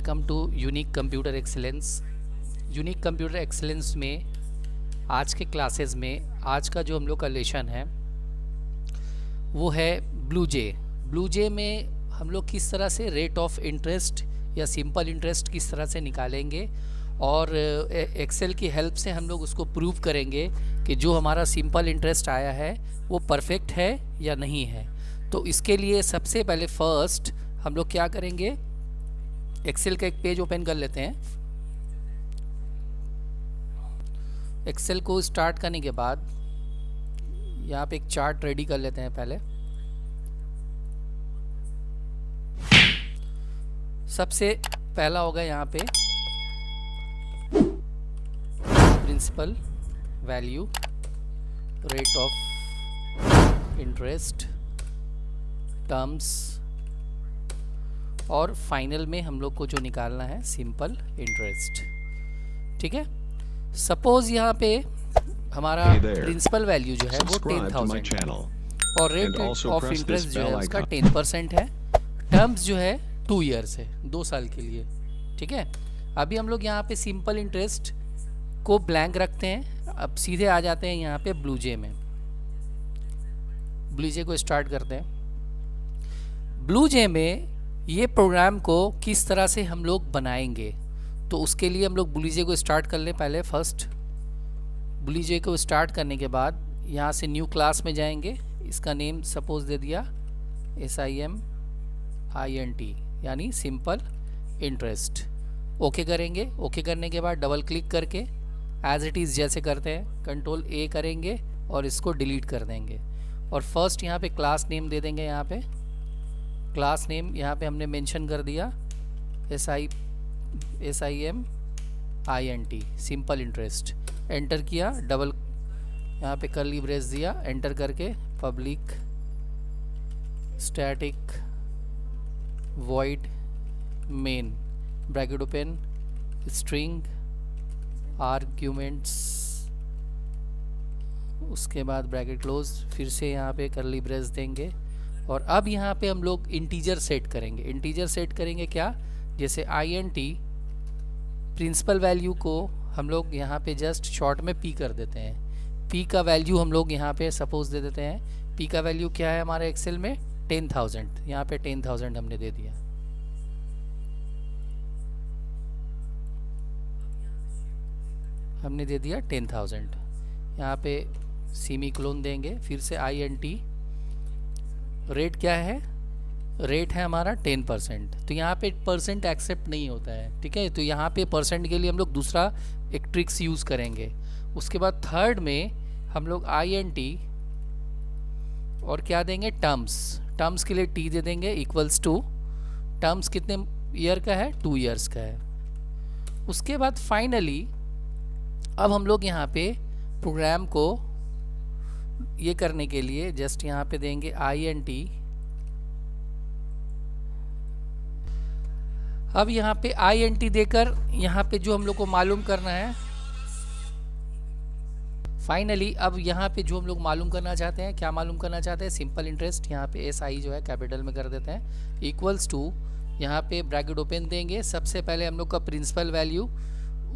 Welcome to unique computer excellence. Unique computer excellence में आज के क्लासेस में आज का जो हम लोग का लेसन है वो है ब्लूजे। ब्लूजे में हम लोग किस तरह से रेट ऑफ इंटरेस्ट या सिंपल इंटरेस्ट किस तरह से निकालेंगे और एक्सेल की हेल्प से हम लोग उसको प्रूव करेंगे कि जो हमारा सिंपल इंटरेस्ट आया है वो परफेक्ट है या नहीं है। तो इसके लिए सबसे पहले फर्स्ट हम लोग क्या करेंगे, एक्सेल का एक पेज ओपन कर लेते हैं। एक्सेल को स्टार्ट करने के बाद यहाँ पे एक चार्ट रेडी कर लेते हैं। पहले सबसे पहला होगा यहाँ पे principal value, rate of interest, terms और फाइनल में हम लोग को जो निकालना है सिंपल इंटरेस्ट। ठीक है, सपोज यहाँ पे हमारा प्रिंसिपल वैल्यू जो है वो 10,000 और रेट ऑफ इंटरेस्ट जो है उसका 10% है। टर्म्स जो है 2 ईयर्स है, 2 साल के लिए। ठीक है, अभी हम लोग यहाँ पे सिंपल इंटरेस्ट को ब्लैंक रखते हैं। अब सीधे आ जाते हैं यहाँ पे ब्लूजे में। ब्लूजे को स्टार्ट करते हैं। ब्लूजे में ये प्रोग्राम को किस तरह से हम लोग बनाएंगे, तो उसके लिए हम लोग ब्लूजे को स्टार्ट कर लें। पहले फर्स्ट ब्लूजे को स्टार्ट करने के बाद यहाँ से न्यू क्लास में जाएंगे। इसका नेम सपोज दे दिया SIMINT यानी सिंपल इंटरेस्ट। ओके करेंगे। ओके करने के बाद डबल क्लिक करके एज इट इज़ जैसे करते हैं कंट्रोल A करेंगे और इसको डिलीट कर देंगे। और फर्स्ट यहाँ पे क्लास नेम दे देंगे। यहाँ पे क्लास नेम यहाँ पे हमने मेंशन कर दिया SIMINT सिंपल इंटरेस्ट। एंटर किया, डबल यहाँ पे कर्ली ब्रेस दिया, एंटर करके public static void main bracket open string arguments, उसके बाद ब्रैकेट क्लोज, फिर से यहाँ पे कर्ली ब्रेस देंगे। और अब यहाँ पे हम लोग इंटीजर सेट करेंगे। इंटीजर सेट करेंगे क्या, जैसे INT प्रिंसिपल वैल्यू को हम लोग यहाँ पे जस्ट शॉर्ट में P कर देते हैं। P का वैल्यू हम लोग यहाँ पे सपोज दे देते हैं। P का वैल्यू क्या है हमारे एक्सेल में 10,000। यहाँ पे 10,000 हमने दे दिया। हमने दे दिया 10,000। यहाँ पे सेमीकोलन देंगे, फिर से INT रेट क्या है, रेट है हमारा 10%। तो यहाँ पे परसेंट एक्सेप्ट नहीं होता है। ठीक है, तो यहाँ पे परसेंट के लिए हम लोग दूसरा एक ट्रिक्स यूज़ करेंगे। उसके बाद थर्ड में हम लोग INT और क्या देंगे, टर्म्स। टर्म्स के लिए T दे देंगे इक्वल्स टू, टर्म्स कितने ईयर का है, 2 ईयर्स का है। उसके बाद फाइनली अब हम लोग यहाँ पे प्रोग्राम को ये करने के लिए जस्ट यहाँ पे देंगे INT। अब यहाँ पे INT देकर यहाँ पे जो हम लोग को मालूम करना है फाइनली, अब यहाँ पे जो हम लोग मालूम करना चाहते हैं, क्या मालूम करना चाहते हैं, सिंपल इंटरेस्ट। यहाँ पे SI जो है कैपिटल में कर देते हैं, इक्वल्स टू, यहाँ पे ब्रैकेट ओपन देंगे। सबसे पहले हम लोग का प्रिंसिपल वैल्यू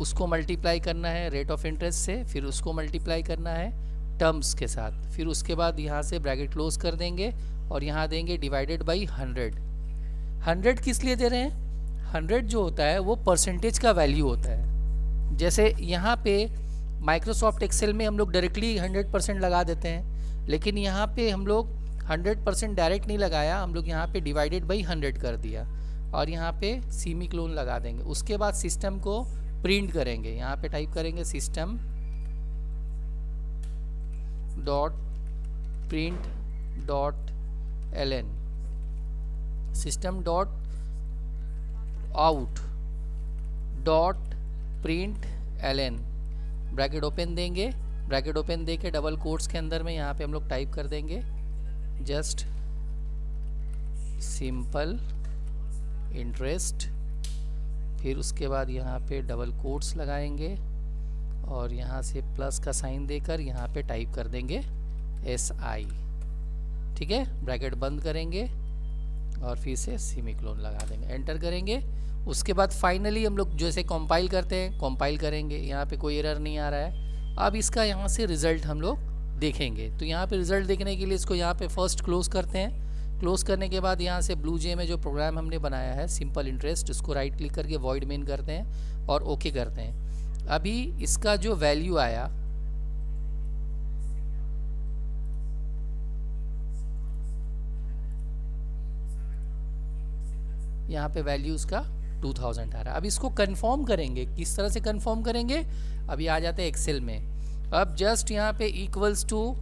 उसको मल्टीप्लाई करना है रेट ऑफ इंटरेस्ट से, फिर उसको मल्टीप्लाई करना है टर्म्स के साथ, फिर उसके बाद यहाँ से ब्रैकेट क्लोज कर देंगे और यहाँ देंगे डिवाइडेड बाई 100। 100 किस लिए दे रहे हैं, 100 जो होता है वो परसेंटेज का वैल्यू होता है। जैसे यहाँ पे माइक्रोसॉफ्ट एक्सेल में हम लोग डायरेक्टली 100% लगा देते हैं, लेकिन यहाँ पे हम लोग 100% डायरेक्ट नहीं लगाया, हम लोग यहाँ पे डिवाइडेड बाई 100 कर दिया और यहाँ पे सेमीकोलन लगा देंगे। उसके बाद सिस्टम को प्रिंट करेंगे। यहाँ पे टाइप करेंगे system dot print dot ln, system dot out dot print ln, bracket open देंगे। ब्रैकेट ओपन दे के डबल कोट्स के अंदर में यहाँ पे हम लोग टाइप कर देंगे जस्ट सिंपल इंटरेस्ट, फिर उसके बाद यहाँ पे डबल कोट्स लगाएंगे और यहाँ से प्लस का साइन देकर यहाँ पे टाइप कर देंगे SI। ठीक है, ब्रैकेट बंद करेंगे और फिर से सेमीकोलन लगा देंगे, एंटर करेंगे। उसके बाद फाइनली हम लोग जैसे कंपाइल करते हैं, कंपाइल करेंगे, यहाँ पे कोई एरर नहीं आ रहा है। अब इसका यहाँ से रिज़ल्ट हम लोग देखेंगे। तो यहाँ पे रिज़ल्ट देखने के लिए इसको यहाँ पे फर्स्ट क्लोज़ करते हैं। क्लोज़ करने के बाद यहाँ से BlueJ में जो प्रोग्राम हमने बनाया है सिंपल इंटरेस्ट, उसको राइट क्लिक करके वॉइड मेन करते हैं और ओके करते हैं। अभी इसका जो वैल्यू आया, यहाँ पे वैल्यू उसका 2000 आ रहा है। अब इसको कंफर्म करेंगे, किस तरह से कंफर्म करेंगे, अभी आ जाते हैं एक्सेल में। अब जस्ट यहाँ पे इक्वल्स टू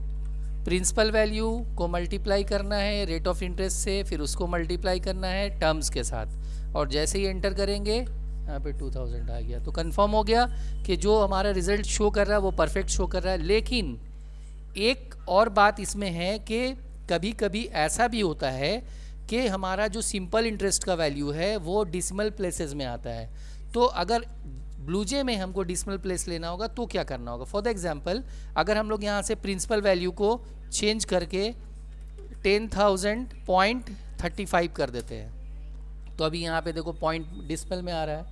प्रिंसिपल वैल्यू को मल्टीप्लाई करना है रेट ऑफ इंटरेस्ट से, फिर उसको मल्टीप्लाई करना है टर्म्स के साथ, और जैसे ही एंटर करेंगे यहाँ पे 2000 आ गया। तो कंफर्म हो गया कि जो हमारा रिजल्ट शो कर रहा है वो परफेक्ट शो कर रहा है। लेकिन एक और बात इसमें है कि कभी कभी ऐसा भी होता है कि हमारा जो सिंपल इंटरेस्ट का वैल्यू है वो डिसिमल प्लेसेस में आता है। तो अगर BlueJ में हमको डिसिमल प्लेस लेना होगा तो क्या करना होगा। फॉर द एग्जांपल, अगर हम लोग यहाँ से प्रिंसिपल वैल्यू को चेंज करके 10,000.35 कर देते हैं, तो अभी यहाँ पे देखो पॉइंट डिसिमल में आ रहा है।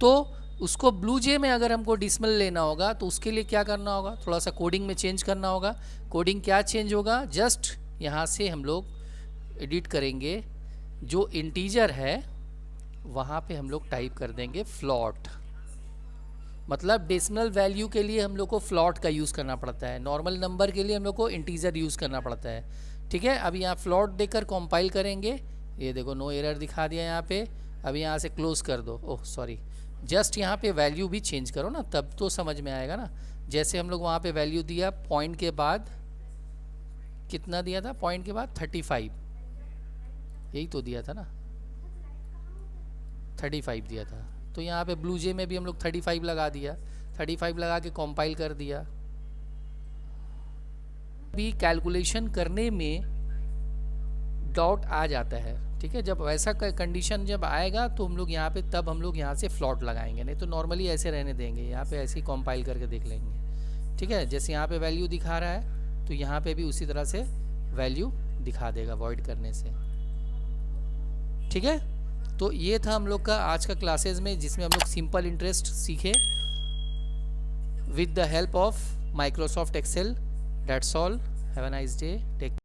तो उसको BlueJ में अगर हमको डिसिमल लेना होगा तो उसके लिए क्या करना होगा, थोड़ा सा कोडिंग में चेंज करना होगा। कोडिंग क्या चेंज होगा, जस्ट यहाँ से हम लोग एडिट करेंगे, जो इंटीजर है वहाँ पे हम लोग टाइप कर देंगे फ्लॉट। मतलब डेसिमल वैल्यू के लिए हम लोग को फ्लॉट का यूज़ करना पड़ता है, नॉर्मल नंबर के लिए हम लोग को इंटीजर यूज़ करना पड़ता है। ठीक है, अब यहाँ फ्लॉट देकर कंपाइल करेंगे, ये देखो नो एरर दिखा दिया यहाँ पे। अभी यहाँ से क्लोज कर दो, ओह सॉरी, जस्ट यहाँ पे वैल्यू भी चेंज करो ना, तब तो समझ में आएगा ना। जैसे हम लोग वहाँ पे वैल्यू दिया, पॉइंट के बाद कितना दिया था, पॉइंट के बाद 35, यही तो दिया था ना, 35 दिया था। तो यहाँ पे BlueJ में भी हम लोग 35 लगा दिया, 35 लगा के कंपाइल कर दिया। भी कैलकुलेशन करने में डॉट आ जाता है। ठीक है, जब वैसा कंडीशन जब आएगा तो हम लोग यहाँ पे, तब हम लोग यहाँ से फ्लॉट लगाएंगे, नहीं तो नॉर्मली ऐसे रहने देंगे। यहाँ पे ऐसे ही कंपाइल करके देख लेंगे। ठीक है, जैसे यहाँ पे वैल्यू दिखा रहा है तो यहाँ पे भी उसी तरह से वैल्यू दिखा देगा वॉइड करने से। ठीक है, तो ये था हम लोग का आज का क्लासेस में, जिसमें हम लोग सिंपल इंटरेस्ट सीखे with the help of Microsoft Excel. That's all, have a nice day, take